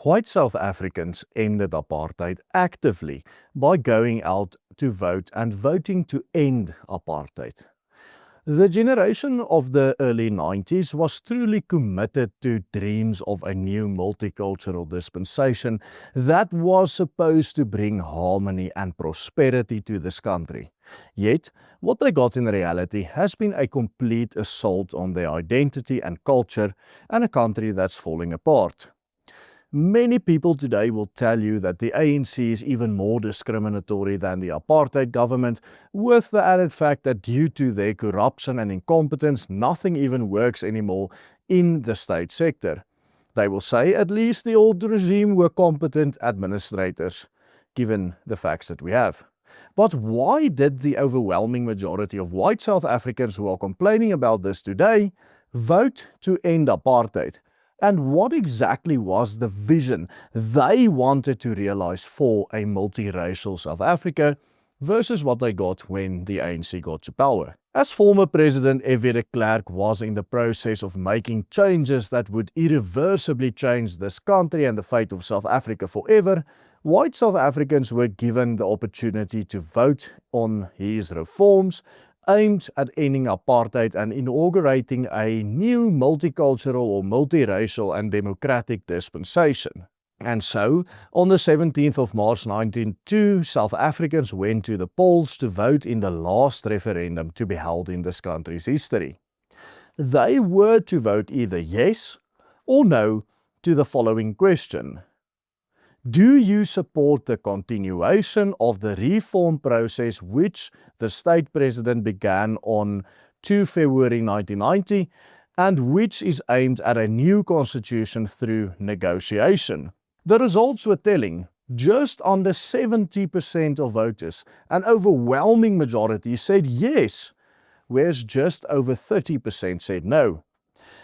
White South Africans ended apartheid actively by going out to vote and voting to end apartheid. The generation of the early 90s was truly committed to dreams of a new multicultural dispensation that was supposed to bring harmony and prosperity to this country. Yet, what they got in reality has been a complete assault on their identity and culture and a country that's falling apart. Many people today will tell you that the ANC is even more discriminatory than the apartheid government, with the added fact that due to their corruption and incompetence, nothing even works anymore in the state sector. They will say at least the old regime were competent administrators, given the facts that we have. But why did the overwhelming majority of white South Africans who are complaining about this today vote to end apartheid? And what exactly was the vision they wanted to realize for a multiracial South Africa versus what they got when the ANC got to power? As former President F.W. de Klerk was in the process of making changes that would irreversibly change this country and the fate of South Africa forever, white South Africans were given the opportunity to vote on his reforms aimed at ending apartheid and inaugurating a new multicultural or multiracial and democratic dispensation. And so, on the 17th of March 1902, South Africans went to the polls to vote in the last referendum to be held in this country's history. They were to vote either yes or no to the following question. Do you support the continuation of the reform process which the state president began on 2 February 1990 and which is aimed at a new constitution through negotiation? The results were telling. Just under 70% of voters, an overwhelming majority, said yes, whereas just over 30% said no.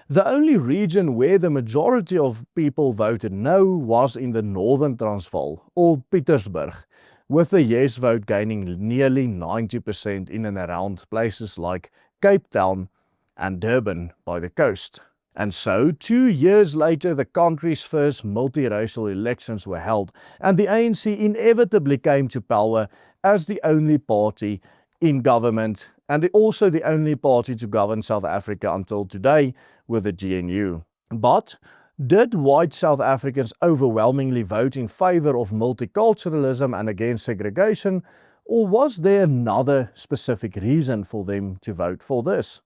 The only region where the majority of people voted no was in the Northern Transvaal, or Pietersburg, with the yes vote gaining nearly 90% in and around places like Cape Town and Durban by the coast. And so, 2 years later, the country's first multiracial elections were held, and the ANC inevitably came to power as the only party in government and also the only party to govern South Africa until today with the GNU. But did white South Africans overwhelmingly vote in favor of multiculturalism and against segregation, or was there another specific reason for them to vote for this?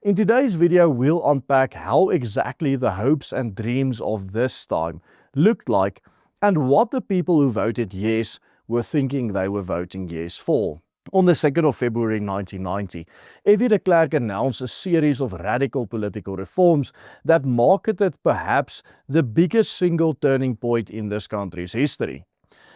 In today's video, we'll unpack how exactly the hopes and dreams of this time looked like and what the people who voted yes were thinking they were voting yes for. On the 2nd of February 1990, F.W. de Klerk announced a series of radical political reforms that marketed perhaps the biggest single turning point in this country's history.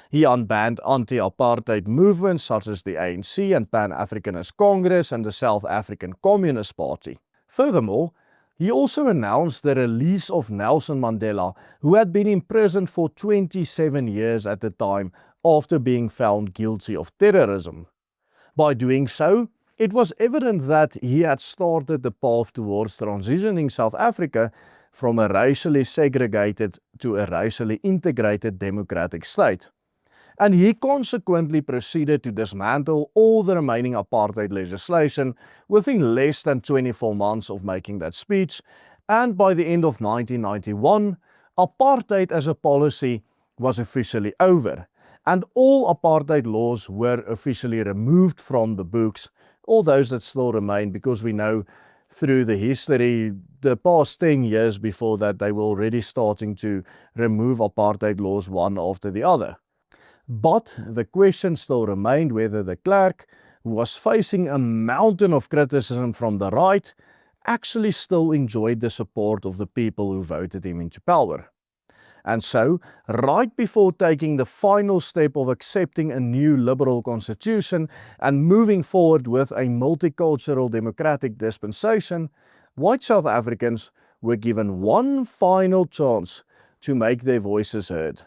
He unbanned anti-apartheid movements such as the ANC and Pan-Africanist Congress and the South African Communist Party. Furthermore, he also announced the release of Nelson Mandela, who had been imprisoned for 27 years at the time after being found guilty of terrorism. By doing so, it was evident that he had started the path towards transitioning South Africa from a racially segregated to a racially integrated democratic state. And he consequently proceeded to dismantle all the remaining apartheid legislation within less than 24 months of making that speech, and by the end of 1991, apartheid as a policy was officially over, and all apartheid laws were officially removed from the books, all those that still remain, because we know through the history, the past 10 years before that, they were already starting to remove apartheid laws one after the other. But the question still remained whether de Klerk, who was facing a mountain of criticism from the right, actually still enjoyed the support of the people who voted him into power. And so, right before taking the final step of accepting a new liberal constitution and moving forward with a multicultural democratic dispensation, white South Africans were given one final chance to make their voices heard.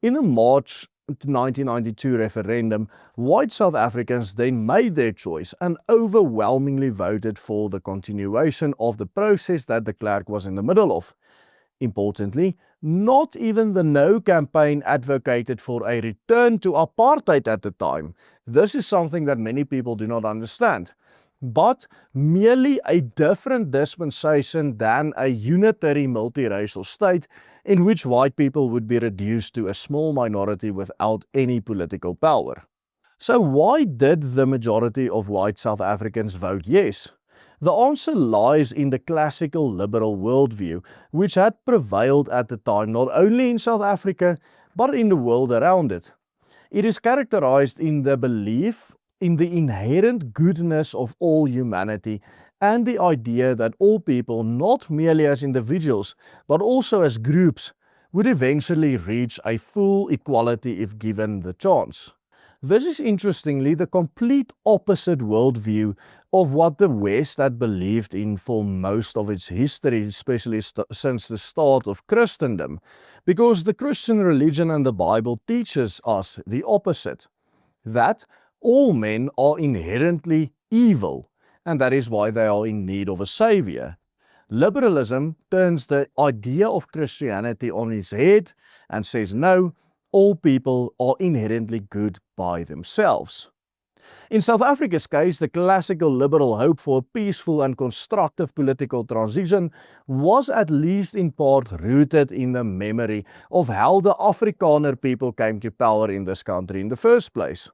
In the March 1992 referendum, white South Africans then made their choice and overwhelmingly voted for the continuation of the process that de Klerk was in the middle of. importantly, not even the No campaign advocated for a return to apartheid at the time. This is something that many people do not understand. But merely a different dispensation than a unitary multiracial state in which white people would be reduced to a small minority without any political power. So why did the majority of white South Africans vote yes? The answer lies in the classical liberal worldview, which had prevailed at the time not only in South Africa, but in the world around it. It is characterized in the belief in the inherent goodness of all humanity and the idea that all people, not merely as individuals, but also as groups, would eventually reach a full equality if given the chance. This is interestingly the complete opposite worldview of what the West had believed in for most of its history, especially since the start of Christendom, because the Christian religion and the Bible teaches us the opposite, that all men are inherently evil, and that is why they are in need of a savior. Liberalism turns the idea of Christianity on its head and says no, all people are inherently good by themselves. In South Africa's case, the classical liberal hope for a peaceful and constructive political transition was at least in part rooted in the memory of how the Afrikaner people came to power in this country in the first place.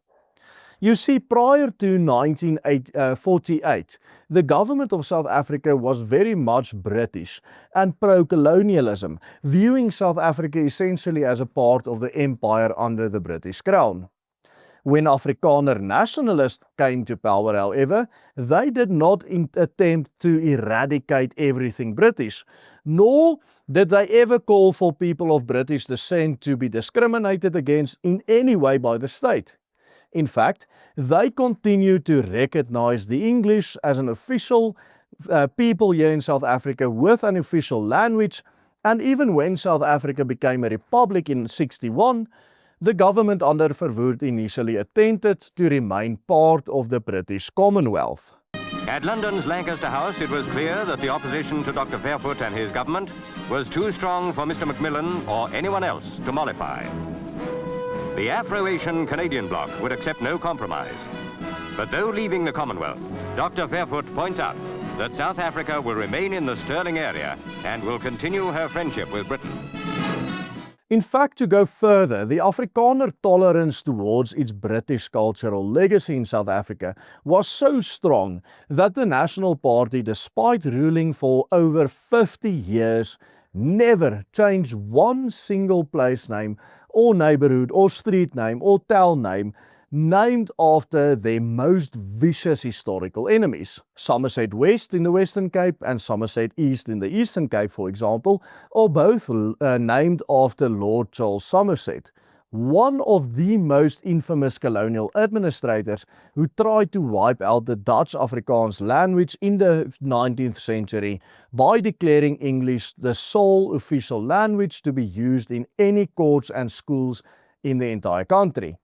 You see, prior to 1948, the government of South Africa was very much British and pro-colonialism, viewing South Africa essentially as a part of the empire under the British Crown. When Afrikaner nationalists came to power, however, they did not attempt to eradicate everything British, nor did they ever call for people of British descent to be discriminated against in any way by the state. In fact, they continue to recognize the English as an official people here in South Africa with an official language, and even when South Africa became a republic in 1961, the government under Verwoerd initially attempted to remain part of the British Commonwealth. At London's Lancaster House, it was clear that the opposition to Dr. Fairfoot and his government was too strong for Mr. Macmillan or anyone else to mollify. The Afro-Asian Canadian bloc would accept no compromise. But though leaving the Commonwealth, Dr. Fairfoot points out that South Africa will remain in the Stirling area and will continue her friendship with Britain. In fact, to go further, the Afrikaner tolerance towards its British cultural legacy in South Africa was so strong that the National Party, despite ruling for over 50 years, never changed one single place name or neighborhood or street name or town name named after their most vicious historical enemies. Somerset West in the Western Cape and Somerset East in the Eastern Cape, for example, are both named after Lord Charles Somerset, one of the most infamous colonial administrators who tried to wipe out the Dutch Afrikaans language in the 19th century by declaring English the sole official language to be used in any courts and schools in the entire country.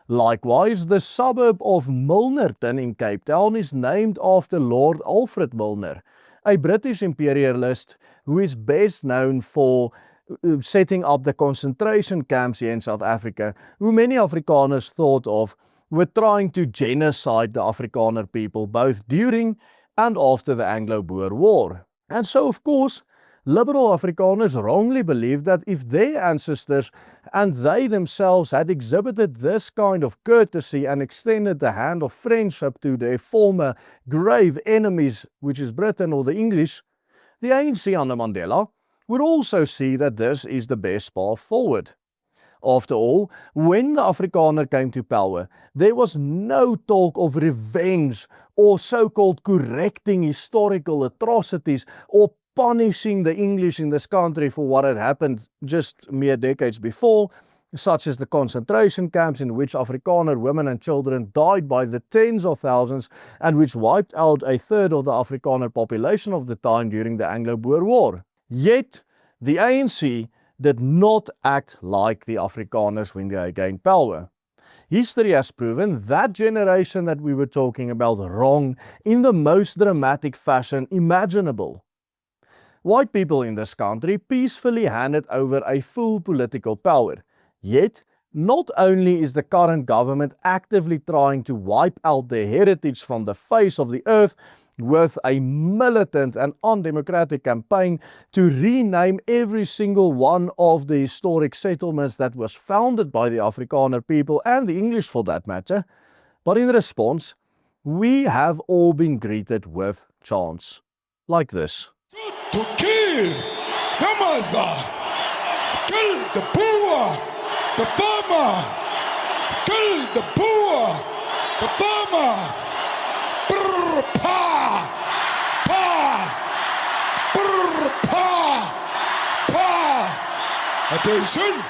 Likewise, the suburb of Milnerton in Cape Town is named after Lord Alfred Milner, a British imperialist who is best known for setting up the concentration camps here in South Africa, who many Afrikaners thought of were trying to genocide the Afrikaner people both during and after the Anglo-Boer War. And so, of course, liberal Afrikaners wrongly believed that if their ancestors and they themselves had exhibited this kind of courtesy and extended the hand of friendship to their former grave enemies, which is Britain or the English, the ANC under Mandela would also see that this is the best path forward. After all, when the Afrikaner came to power, there was no talk of revenge or so-called correcting historical atrocities or punishing the English in this country for what had happened just mere decades before, such as the concentration camps in which Afrikaner women and children died by the tens of thousands and which wiped out a third of the Afrikaner population of the time during the Anglo-Boer War. Yet, the ANC did not act like the Afrikaners when they gained power. History has proven that generation that we were talking about wrong in the most dramatic fashion imaginable. White people in this country peacefully handed over a full political power. Yet, not only is the current government actively trying to wipe out their heritage from the face of the earth with a militant and undemocratic campaign to rename every single one of the historic settlements that was founded by the Afrikaner people and the English for that matter, but in response, we have all been greeted with chants like this. To kill the mother, kill the poor, the farmer, kill the poor, the farmer. Brr, pa, pa, brr, pa, pa. Attention.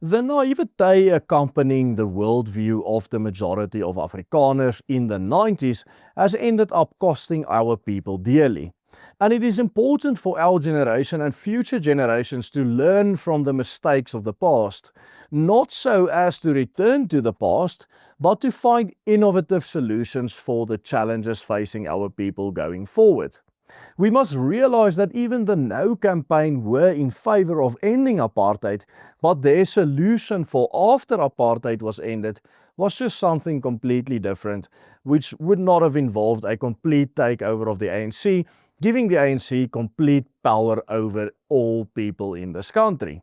The naivete accompanying the worldview of the majority of Afrikaners in the 90s has ended up costing our people dearly. And it is important for our generation and future generations to learn from the mistakes of the past, not so as to return to the past, but to find innovative solutions for the challenges facing our people going forward. We must realize that even the No campaign were in favor of ending apartheid, but their solution for after apartheid was ended was just something completely different, which would not have involved a complete takeover of the ANC, giving the ANC complete power over all people in this country.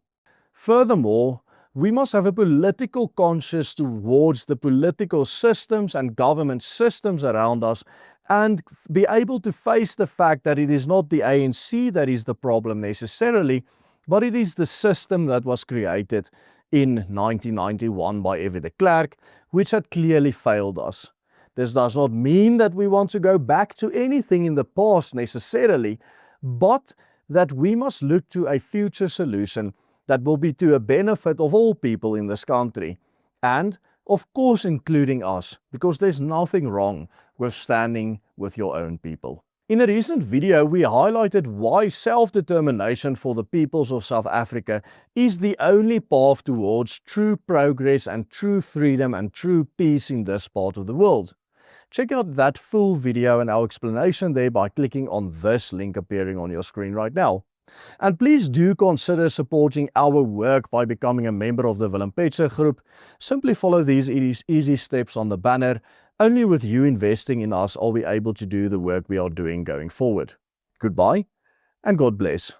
Furthermore, we must have a political conscience towards the political systems and government systems around us and be able to face the fact that it is not the ANC that is the problem necessarily, but it is the system that was created in 1991 by F.W. de Klerk, which had clearly failed us. This does not mean that we want to go back to anything in the past necessarily, but that we must look to a future solution that will be to a benefit of all people in this country, and of course including us, because there's nothing wrong with standing with your own people. In a recent video, we highlighted why self-determination for the peoples of South Africa is the only path towards true progress and true freedom and true peace in this part of the world. Check out that full video and our explanation there by clicking on this link appearing on your screen right now. And please do consider supporting our work by becoming a member of the Willem Petzer Group. Simply follow these easy steps on the banner. Only with you investing in us are we able to do the work we are doing going forward. Goodbye and God bless.